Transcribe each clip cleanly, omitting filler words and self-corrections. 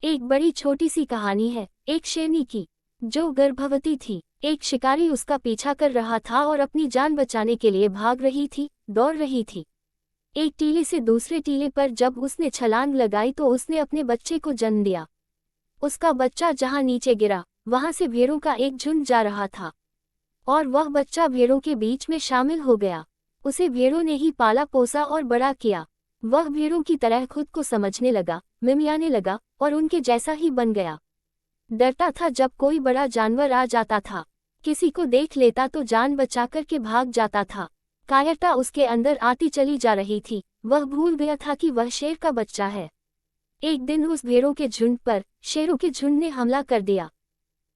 एक बड़ी छोटी सी कहानी है एक शेरनी की, जो गर्भवती थी। एक शिकारी उसका पीछा कर रहा था और अपनी जान बचाने के लिए भाग रही थी, दौड़ रही थी। एक टीले से दूसरे टीले पर जब उसने छलांग लगाई तो उसने अपने बच्चे को जन्म दिया। उसका बच्चा जहां नीचे गिरा, वहां से भेड़ों का एक झुंड जा रहा था और वह बच्चा भेड़ों के बीच में शामिल हो गया। उसे भेड़ों ने ही पाला पोसा और बड़ा किया। वह भेड़ों की तरह खुद को समझने लगा, मिमियाने लगा और उनके जैसा ही बन गया। डरता था जब कोई बड़ा जानवर आ जाता था, किसी को देख लेता तो जान बचाकर के भाग जाता था। कायरता उसके अंदर आती चली जा रही थी, वह भूल गया था कि वह शेर का बच्चा है। एक दिन उस भेड़ों के झुंड पर शेरों के झुंड ने हमला कर दिया।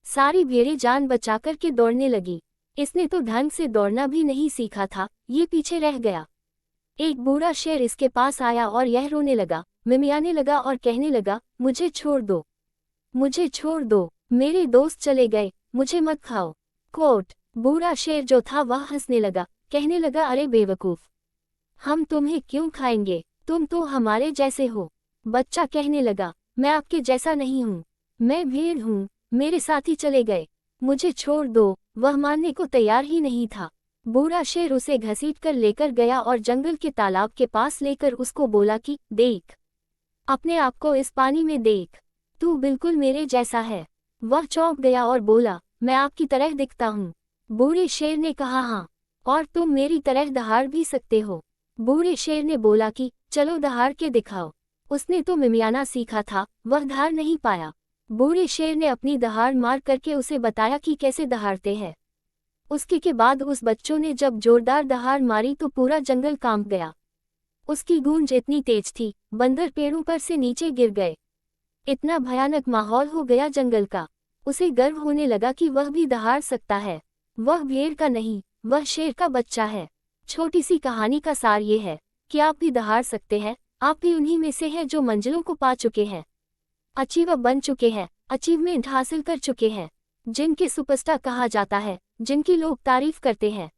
सारी भेड़ें जान बचाकर के दौड़ने लगी। इसने तो ढंग से दौड़ना भी नहीं सीखा था, ये पीछे रह गया। एक बूढ़ा शेर इसके पास आया और यह रोने लगा, मिमियाने लगा और कहने लगा, मुझे छोड़ दो, मुझे छोड़ दो, मेरे दोस्त चले गए, मुझे मत खाओ। कोट। बूढ़ा शेर जो था वह हंसने लगा, कहने लगा, अरे बेवकूफ, हम तुम्हें क्यों खाएंगे, तुम तो हमारे जैसे हो। बच्चा कहने लगा, मैं आपके जैसा नहीं हूँ, मैं भेड़ हूँ, मेरे साथी चले गए, मुझे छोड़ दो। वह मानने को तैयार ही नहीं था। बूढ़ा शेर उसे घसीट कर लेकर गया और जंगल के तालाब के पास लेकर उसको बोला कि देख, अपने आप को इस पानी में देख, तू बिल्कुल मेरे जैसा है। वह चौंक गया और बोला, मैं आपकी तरह दिखता हूँ। बूढ़े शेर ने कहा, हाँ, और तुम मेरी तरह दहाड़ भी सकते हो। बूढ़े शेर ने बोला कि चलो दहाड़ के दिखाओ। उसने तो मिमियाना सीखा था, वह धार नहीं पाया। बूढ़े शेर ने अपनी दहाड़ मार करके उसे बताया कि कैसे दहाड़ते हैं। उसके के बाद उस बच्चों ने जब जोरदार दहाड़ मारी तो पूरा जंगल कांप गया। उसकी गूंज इतनी तेज थी, बंदर पेड़ों पर से नीचे गिर गए। इतना भयानक माहौल हो गया जंगल का। उसे गर्व होने लगा कि वह भी दहाड़ सकता है। वह भेड़ का नहीं, वह शेर का बच्चा है। छोटी सी कहानी का सार ये है कि आप भी दहाड़ सकते हैं। आप भी उन्हीं में से हैं जो मंजिलों को पा चुके हैं, अचीवर बन चुके हैं, अचीवमेंट हासिल कर चुके हैं, जिनके सुपरस्टार कहा जाता है, जिनकी लोग तारीफ करते हैं।